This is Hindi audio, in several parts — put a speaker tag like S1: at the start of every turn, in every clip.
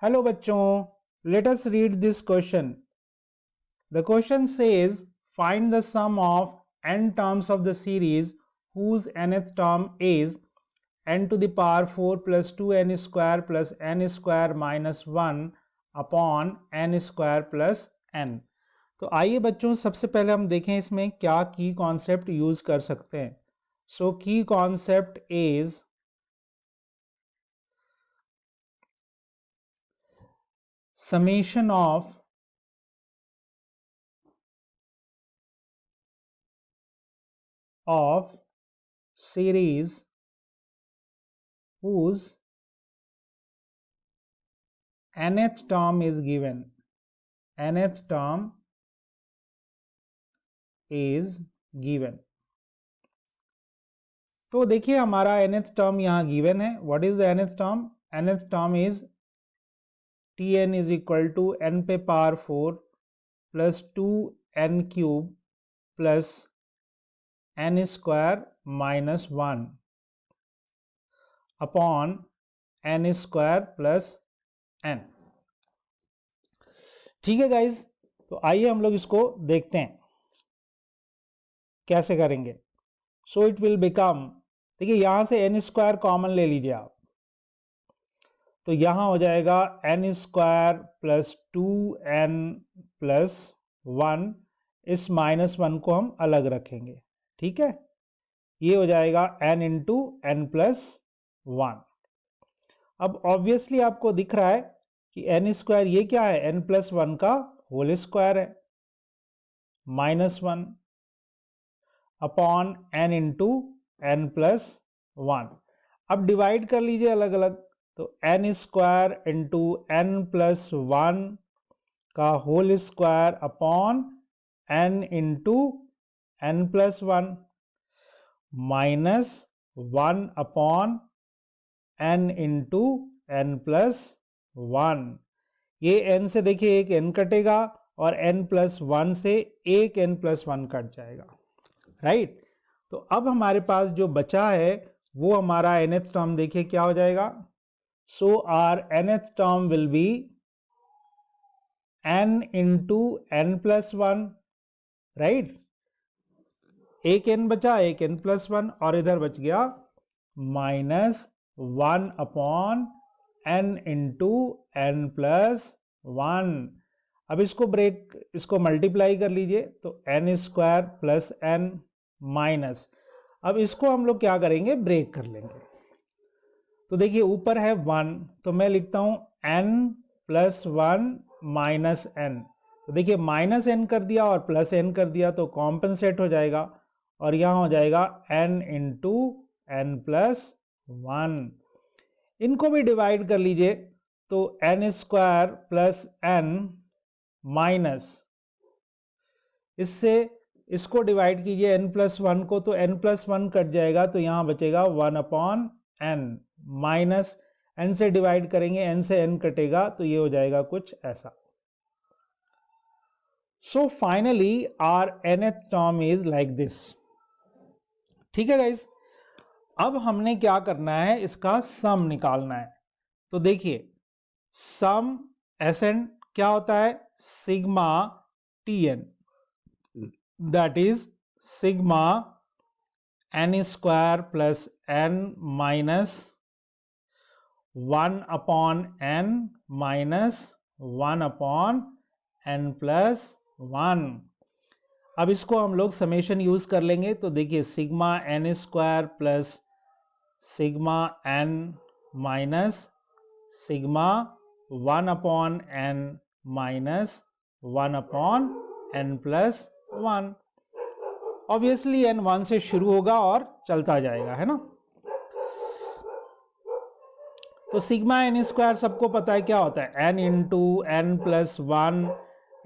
S1: हेलो बच्चों, let us read this question. The question says find the sum of n terms of the series whose nth term is n to the power 4 plus 2n square plus n square minus 1 upon n square plus n. तो आइए बच्चों, सबसे पहले हम देखें इसमें क्या की कॉन्सेप्ट यूज कर सकते हैं. सो की concept is summation of series whose nth term is given. Nth term is given. तो देखिए हमारा nth term यहाँ given है. What is the nth term? Nth term is Tn is equal to n पे power 4 plus 2n cube plus n square minus 1 upon n square plus n. ठीक है गाइज, तो आइए हम लोग इसको देखते हैं कैसे करेंगे. सो इट विल बिकम, देखिए यहां से n स्क्वायर कॉमन ले लीजिए आप, तो यहां हो जाएगा n square plus 2n plus 1. इस माइनस 1 को हम अलग रखेंगे. ठीक है, ये हो जाएगा n इंटू एन प्लस 1. अब ऑब्वियसली आपको दिख रहा है कि n स्क्वायर ये क्या है, n प्लस 1 का होल स्क्वायर है, minus 1 upon n into n plus 1. अब डिवाइड कर लीजिए अलग अलग, तो n square into n plus 1 का whole square upon n into n plus 1 minus 1 upon n into n plus 1. ये n से देखिए एक n कटेगा और n प्लस 1 से एक n प्लस 1 कट जाएगा. राइट, तो अब हमारे पास जो बचा है वो हमारा nth टर्म देखिए क्या हो जाएगा. So are nth term will be n into n plus 1. Right, एक n बचा, एक n प्लस 1 और इधर बच गया minus 1 upon n into n plus 1. अब इसको मल्टीप्लाई कर लीजिए, तो n square plus n minus, अब इसको हम लोग क्या करेंगे, ब्रेक कर लेंगे. तो देखिए ऊपर है 1, तो मैं लिखता हूं n प्लस 1 माइनस n. तो देखिए माइनस n कर दिया और प्लस n कर दिया तो कॉम्पनसेट हो जाएगा और यहां हो जाएगा n इंटू एन प्लस 1. इनको भी डिवाइड कर लीजिए, तो n square plus n minus, इससे इसको डिवाइड कीजिए n प्लस 1 को, तो n प्लस 1 कट जाएगा, तो यहां बचेगा 1 अपॉन n माइनस n से डिवाइड करेंगे, n से n कटेगा, तो ये हो जाएगा कुछ ऐसा. So finally our nth term is like this. ठीक है गाइस, अब हमने क्या करना है, इसका सम निकालना है. तो देखिए सम Sn क्या होता है, sigma Tn, that is sigma n square plus n minus 1 upon n minus 1 upon n plus 1. अब इसको हम लोग समेशन यूज कर लेंगे, तो देखिए sigma n square plus sigma n minus sigma 1 upon n minus 1 upon n plus 1. Obviously n 1 से शुरू होगा और चलता जाएगा, है ना. तो सिग्मा n स्क्वायर सबको पता है क्या होता है, n into n plus 1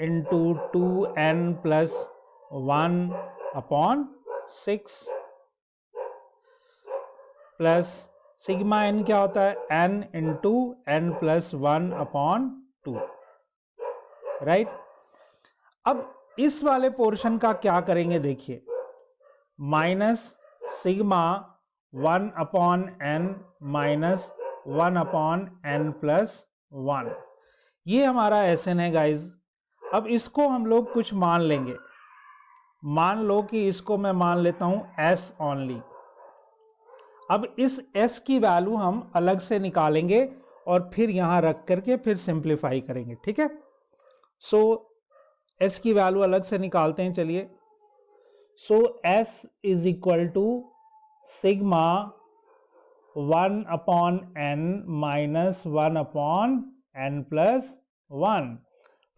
S1: into 2n plus 1 upon 6 plus sigma n क्या होता है, n into n plus 1 upon 2. Right, अब इस वाले पोर्शन का क्या करेंगे, देखिए minus sigma 1 upon n minus 1 upon n plus 1. ये हमारा Sn है गाइज। अब इसको हम लोग कुछ मान लेंगे, मान लो कि इसको मैं मान लेता हूं S ओनली। अब इस S की वैल्यू हम अलग से निकालेंगे और फिर यहां रख करके फिर सिंप्लीफाई करेंगे, ठीक है। सो S की वैल्यू अलग से निकालते हैं, चलिए। So S is equal to sigma 1/n minus 1/n plus 1।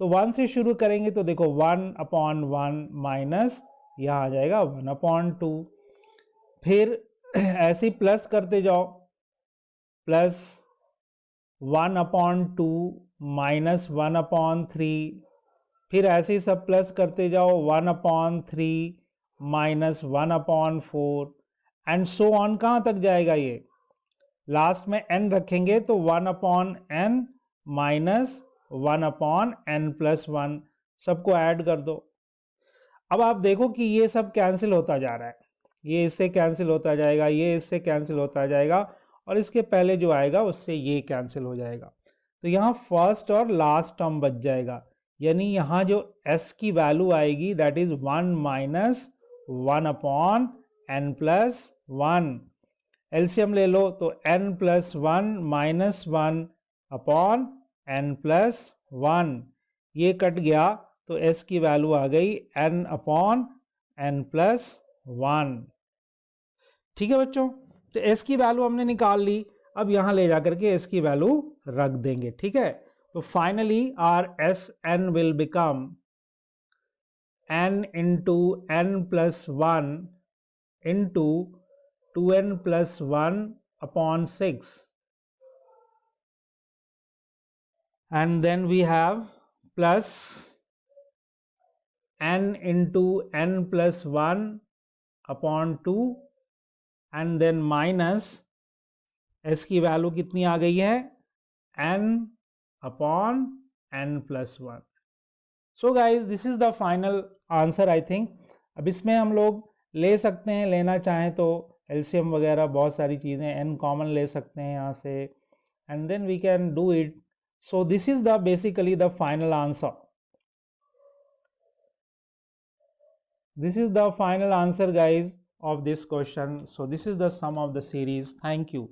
S1: तो 1 से शुरू करेंगे तो देखो 1/1 माइनस यहाँ आ जाएगा 1/2। फिर ऐसे ही प्लस करते जाओ, प्लस 1/2 माइनस 1/3। फिर ऐसे ही सब प्लस करते जाओ, 1/3 माइनस 1/4 एंड सो ऑन। कहाँ तक जाएगा ये? लास्ट में n रखेंगे तो 1/n माइनस 1/n प्लस 1, सबको ऐड कर दो। अब आप देखो कि ये सब कैंसिल होता जा रहा है, ये इससे कैंसिल होता जाएगा, ये इससे कैंसिल होता जाएगा, और इसके पहले जो आएगा उससे ये कैंसिल हो जाएगा। तो यहाँ फर्स्ट और लास्ट टर्म बच जाएगा, यानी यहाँ जो s की वैल्यू आएगी that is 1 minus 1/n plus 1। LCM ले लो तो n plus 1 minus 1/n plus 1, ये कट गया तो s की वैल्यू आ गई n/n प्लस 1। ठीक है बच्चों, तो s की वैल्यू हमने निकाल ली। अब यहां ले जाकर के s की वैल्यू रख देंगे, ठीक है। तो finally our Sn will become n into n plus 1 into 2n plus 1/6, and then we have plus n into n plus 1/2 and then minus s की वैल्यू कितनी आ गई है n/n plus 1। So guys this is the final answer I think. अब इसमें हम लोग ले सकते हैं, लेना चाहें तो एलसीएम वगैरह बहुत सारी चीज़ें, n कॉमन ले सकते हैं यहाँ से, and then we can do it. So this is the basically the final answer. This is the final answer guys of this question. So this is the sum of the series. Thank you.